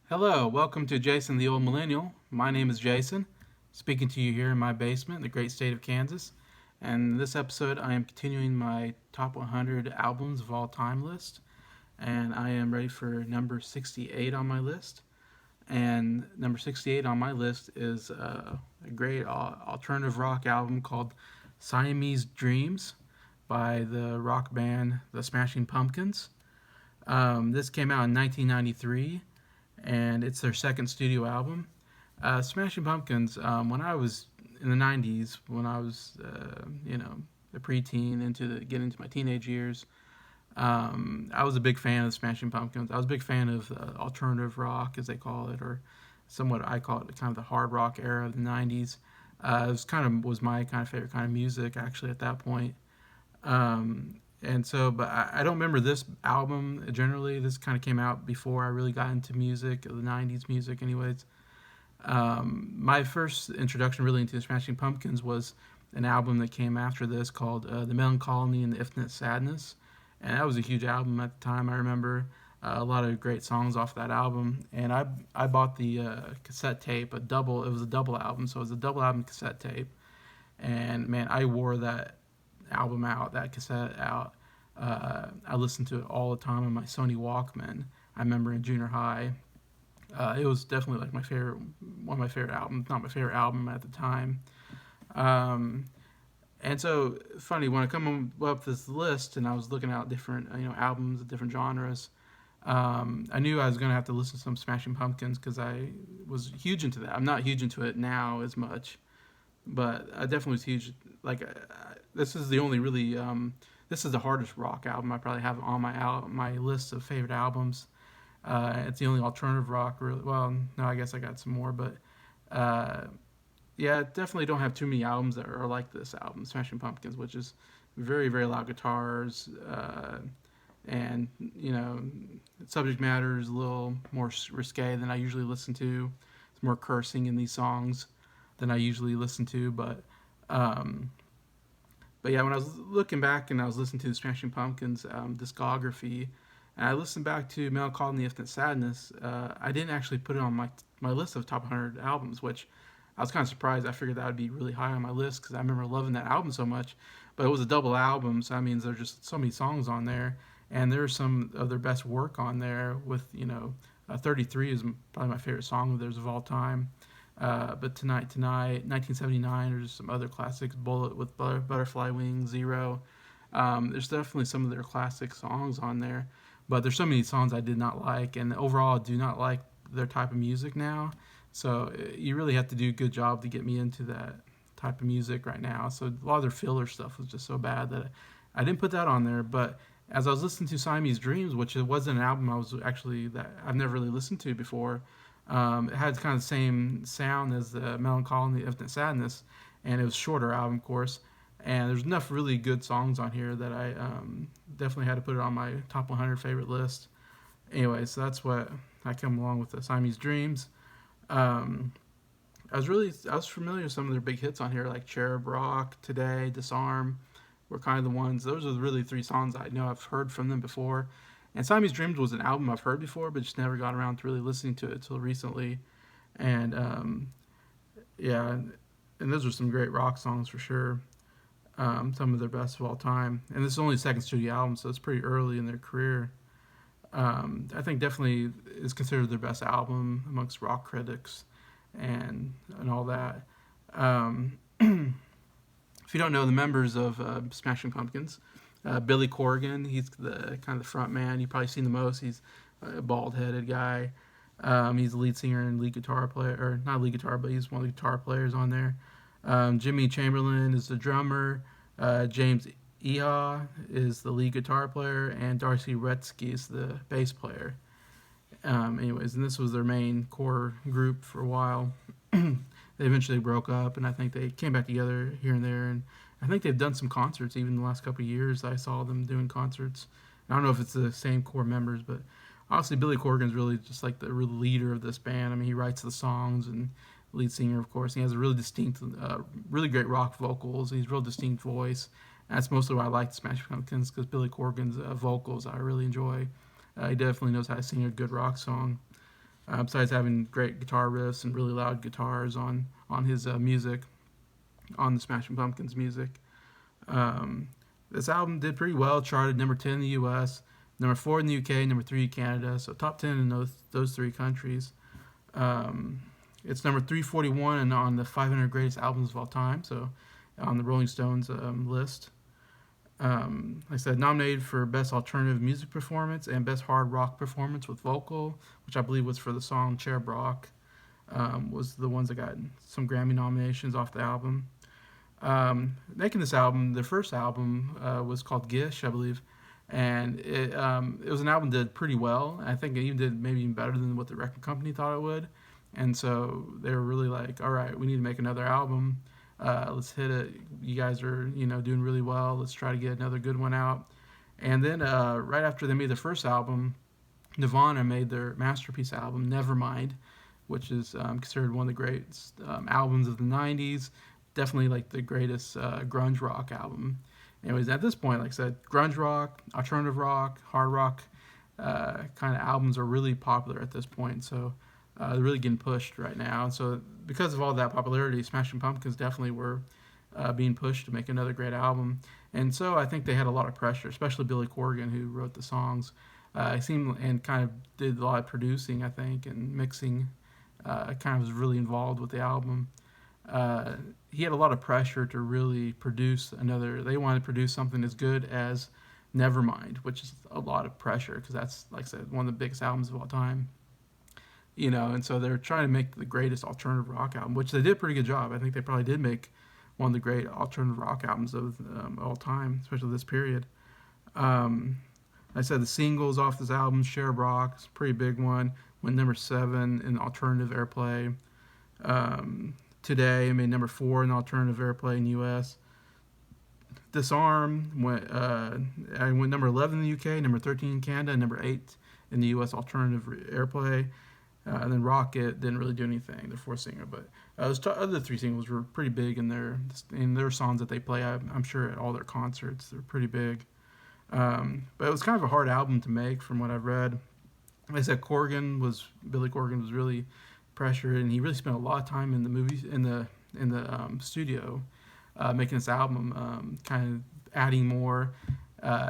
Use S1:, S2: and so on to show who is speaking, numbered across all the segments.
S1: Hello, welcome to Jason the Old Millennial. My name is Jason, speaking to you here in my basement in the great state of Kansas. And in this episode, I am continuing my top 100 albums of all time list. And I am ready for number 68 on my list. And number 68 on my list is a great alternative rock album called Siamese Dreams by the rock band The Smashing Pumpkins. This came out in 1993 and it's their second studio album. Smashing Pumpkins, when I was in the 90s, when I was, a preteen getting into my teenage years, I was a big fan of Smashing Pumpkins. I was a big fan of alternative rock, as they call it, or somewhat I call it kind of the hard rock era of the 90s. Was my kind of favorite kind of music actually at that point. But I don't remember this album generally. This kind of came out before I really got into music, the 90s music, anyways. My first introduction really into the Smashing Pumpkins was an album that came after this called The Melancholy and the Infinite Sadness. And that was a huge album at the time, I remember. A lot of great songs off that album. And I bought the cassette tape, it was a double album, so it was a double album cassette tape. And man, I wore that cassette out. I listened to it all the time on my Sony Walkman. I remember in junior high. It was definitely like one of my favorite albums, not my favorite album at the time. Um, and so funny when I come up with this list and I was looking at different albums of different genres. I knew I was gonna have to listen to some Smashing Pumpkins because I was huge into that. I'm not huge into it now as much, but I definitely was huge. This is the only really this is the hardest rock album I probably have on my list of favorite albums. It's the only alternative rock really. Well, no, I guess I got some more, but uh, yeah, definitely don't have too many albums that are like this album, Smashing Pumpkins, which is very very loud guitars, and subject matter is a little more risque than I usually listen to. It's more cursing in these songs than I usually listen to, um, but yeah, when I was looking back and I was listening to the Smashing Pumpkins discography, and I listened back to Melancholy and the Infinite Sadness, I didn't actually put it on my list of top 100 albums, which I was kind of surprised. I figured that would be really high on my list because I remember loving that album so much. But it was a double album, so that means there's just so many songs on there, and there's some of their best work on there. 33 is probably my favorite song of theirs of all time. But Tonight, 1979, there's some other classics. Bullet with Butterfly Wings, Zero. There's definitely some of their classic songs on there, but there's so many songs I did not like, and overall, I do not like their type of music now. So you really have to do a good job to get me into that type of music right now. So a lot of their filler stuff was just so bad that I didn't put that on there. But as I was listening to Siamese Dreams, which it wasn't an album I was actually that I've never really listened to before, it had kind of the same sound as the Melancholy and the Infinite Sadness, and it was a shorter album, of course. And there's enough really good songs on here that I definitely had to put it on my top 100 favorite list. Anyway, so that's what I come along with the Siamese Dreams. Um, I was familiar with some of their big hits on here, like Cherub Rock, Today, Disarm, were kind of the ones. Those are really three songs I know I've heard from them before. And Siamese Dreams was an album I've heard before, but just never got around to really listening to it until recently. And yeah, and those are some great rock songs for sure. Some of their best of all time. And this is only the second studio album, so it's pretty early in their career. I think definitely is considered their best album amongst rock critics and all that. If you don't know the members of Smashing Pumpkins, Billy Corgan, he's the kind of the front man. You've probably seen the most. He's a bald-headed guy. He's the lead singer and lead guitar player, or not lead guitar, but he's one of the guitar players on there. Jimmy Chamberlain is the drummer. James Iha is the lead guitar player, and Darcy Retzky is the bass player. Anyways, and this was their main core group for a while. They eventually broke up, and I think they came back together here and there. And I think they've done some concerts even the last couple of years. I saw them doing concerts. I don't know if it's the same core members, but honestly, Billy Corgan's really just like the real leader of this band. I mean, he writes the songs and lead singer, of course. He has a really distinct, really great rock vocals. He's a real distinct voice. And that's mostly why I like the Smashing Pumpkins, because Billy Corgan's vocals I really enjoy. He definitely knows how to sing a good rock song. besides having great guitar riffs and really loud guitars on his music, on the Smashing Pumpkins music. Um, this album did pretty well, charted number 10 in the U.S., number 4 in the UK, number 3 in Canada, so top 10 in those three countries. Um, it's number 341 and on the 500 greatest albums of all time, so on the Rolling Stones list. Like I said, nominated for Best Alternative Music Performance and Best Hard Rock Performance with Vocal, which I believe was for the song Cherub Rock, was the ones that got some Grammy nominations off the album. Making this album, their first album was called Gish, I believe, and it was an album that did pretty well. I think it even did maybe even better than what the record company thought it would, and so they were really like, all right, we need to make another album. Let's hit it. You guys are doing really well. Let's try to get another good one out. And then right after they made their first album, Nirvana made their masterpiece album Nevermind, which is considered one of the greatest albums of the '90s. Definitely like the greatest grunge rock album. Anyways, at this point, like I said, grunge rock, alternative rock, hard rock kind of albums are really popular at this point. So they're really getting pushed right now. And so because of all that popularity, Smashing Pumpkins definitely were being pushed to make another great album. And so I think they had a lot of pressure, especially Billy Corgan, who wrote the songs. He seemed and kind of did a lot of producing, I think, and mixing. Kind of was really involved with the album. He had a lot of pressure to really produce another. They wanted to produce something as good as Nevermind, which is a lot of pressure because that's, like I said, one of the biggest albums of all time. And so they're trying to make the greatest alternative rock album, which they did a pretty good job. I think they probably did make one of the great alternative rock albums of all time, especially this period. Um, I said the singles off this album, Cherub Rock, is a pretty big one. Went number 7 in alternative airplay. Today made number 4 in alternative airplay in the U.S. Disarm went number 11 in the UK, number 13 in Canada, and number 8 in the U.S. alternative airplay. And then Rocket didn't really do anything, the fourth singer, but those other 3 singles were pretty big in their songs that they play. I'm sure at all their concerts, they're pretty big. But it was kind of a hard album to make, from what I've read. Like I said, Billy Corgan was really pressured, and he really spent a lot of time in the movies in the studio making this album, kind of adding more.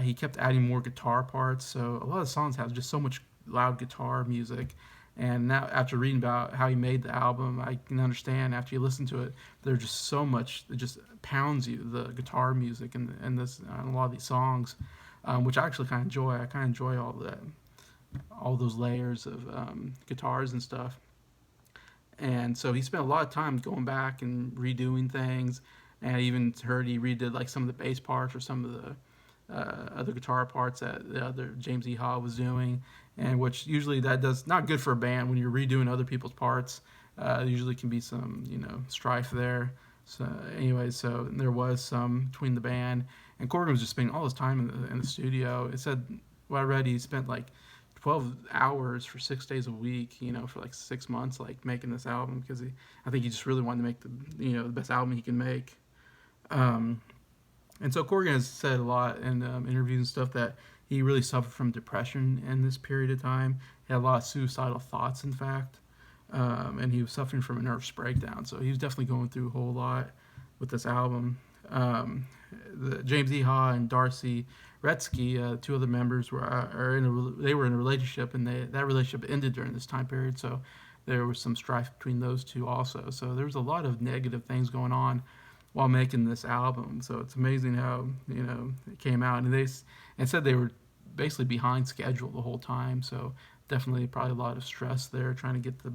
S1: He kept adding more guitar parts, so a lot of songs have just so much loud guitar music. And now, after reading about how he made the album, I can understand after you listen to it, there's just so much that just pounds you, the guitar music and a lot of these songs, which I actually kind of enjoy. I kind of enjoy all those layers of guitars and stuff. And so he spent a lot of time going back and redoing things. And I even heard he redid like some of the bass parts or some of the other guitar parts that the other James E. Ha was doing, and which usually that does not good for a band when you're redoing other people's parts. Usually can be some strife there. So anyway, so there was some between the band, and Corgan was just spending all his time in the studio. It said, what I read, he spent like 12 hours for 6 days a week, for like 6 months, like making this album, because I think he just really wanted to make the best album he can make. And so Corgan has said a lot in interviews and stuff that he really suffered from depression in this period of time. He had a lot of suicidal thoughts, in fact, and he was suffering from a nervous breakdown. So he was definitely going through a whole lot with this album. James E. Ha and Darcy Retsky, 2 other members, they were in a relationship, and that relationship ended during this time period. So there was some strife between those 2 also. So there was a lot of negative things going on while making this album. So it's amazing how it came out, and they said they were basically behind schedule the whole time. So definitely probably a lot of stress there trying to get the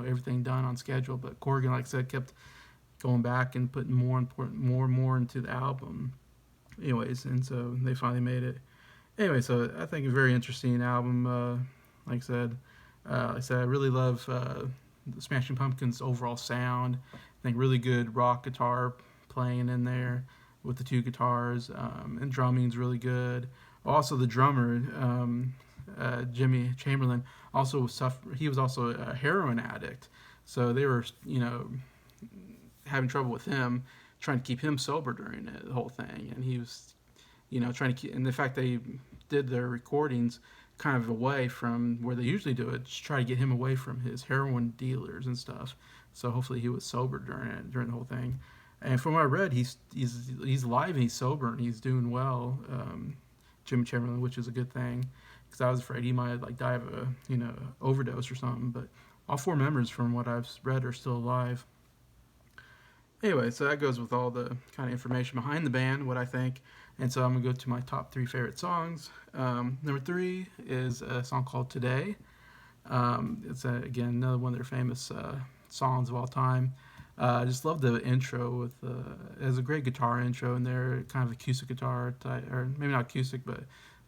S1: everything done on schedule. But Corgan, like I said, kept going back and putting more and more into the album. Anyways, and so they finally made it. Anyway, so I think a very interesting album. Like I said, I really love the Smashing Pumpkins' overall sound. I think really good rock guitar playing in there with the 2 guitars, and drumming's really good. Also, the drummer, Jimmy Chamberlain, he was also a heroin addict, so they were having trouble with him, trying to keep him sober during the whole thing, and he was trying to keep. And the fact they did their recordings a kind of away from where they usually do it, just try to get him away from his heroin dealers and stuff. So hopefully he was sober during the whole thing. And from what I read, he's alive and he's sober and he's doing well, Jim Chamberlain, which is a good thing, because I was afraid he might like die of a overdose or something. But all four members, from what I've read, are still alive. Anyway, so that goes with all the kind of information behind the band, what I think. And so I'm going to go to my top three favorite songs. Number three is a song called Today. Again, another one of their famous songs of all time. I just love the intro with it has a great guitar intro in there, kind of acoustic guitar type, or maybe not acoustic, but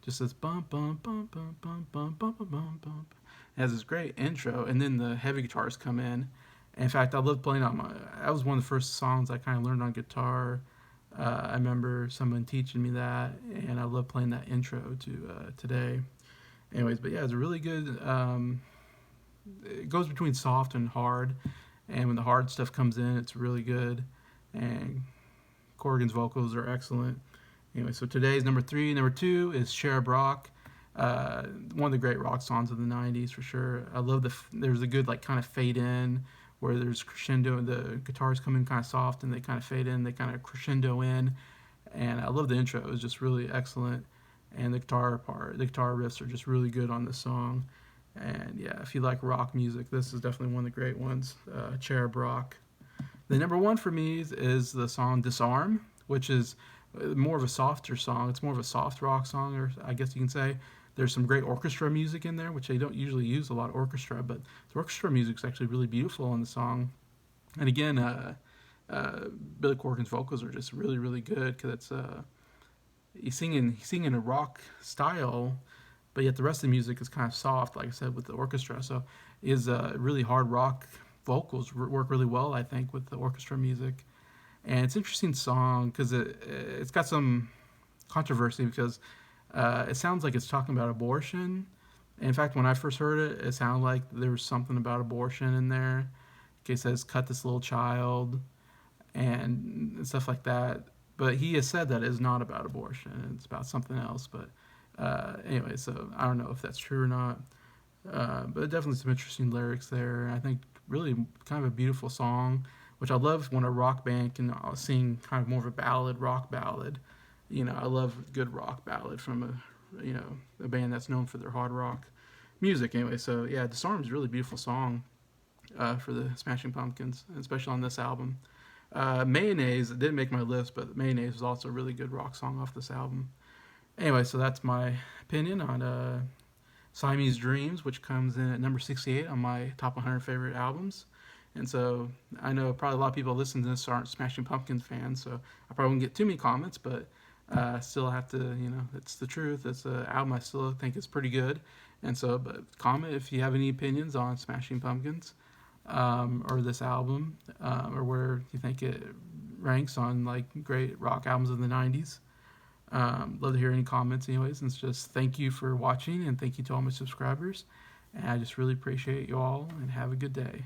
S1: just this bump bump bump bump bump bump bump bump bump. It has this great intro, and then the heavy guitars come in. In fact, I loved playing on my. That was one of the first songs I kind of learned on guitar. I remember someone teaching me that, and I love playing that intro to Today. Anyways, but yeah, it's a really good. It goes between soft and hard, and when the hard stuff comes in, it's really good. And Corrigan's vocals are excellent. Anyway, so Today's number three. Number two is Cherub Rock. One of the great rock songs of the '90s for sure. I love there's a good like kind of fade in where there's crescendo and the guitars come in kind of soft and they kind of fade in, they kind of crescendo in, and I love the intro. It was just really excellent, and the guitar riffs are just really good on this song. And yeah, if you like rock music, this is definitely one of the great ones. Cherub Rock. The number one for me is the song Disarm, which is more of a softer song. It's more of a soft rock song, or I guess you can say. There's some great orchestra music in there, which they don't usually use a lot of orchestra, but the orchestra music is actually really beautiful in the song. And again, Billy Corgan's vocals are just really, really good, because it's he's singing a rock style, but yet the rest of the music is kind of soft, like I said, with the orchestra. So his really hard rock vocals work really well, I think, with the orchestra music. And it's an interesting song because it's got some controversy, because it sounds like it's talking about abortion. And in fact, when I first heard it, it sounded like there was something about abortion in there. It says, cut this little child, and stuff like that. But he has said that it's not about abortion. It's about something else. But anyway, so I don't know if that's true or not. But definitely some interesting lyrics there. I think really kind of a beautiful song, which I love when a rock band can sing kind of more of a ballad, rock ballad. I love a good rock ballad from a band that's known for their hard rock music. Anyway, so yeah, Disarm is a really beautiful song for the Smashing Pumpkins, especially on this album. Mayonnaise didn't make my list, but Mayonnaise is also a really good rock song off this album. Anyway, so that's my opinion on Siamese Dreams, which comes in at number 68 on my top 100 favorite albums. And so I know probably a lot of people listening to this aren't Smashing Pumpkins fans, so I probably won't get too many comments, but still have to, it's the truth. It's an album I still think is pretty good. And so, but comment if you have any opinions on Smashing Pumpkins or this album, or where you think it ranks on like great rock albums of the 90s. Love to hear any comments anyways. And it's just thank you for watching, and thank you to all my subscribers. And I just really appreciate you all, and have a good day.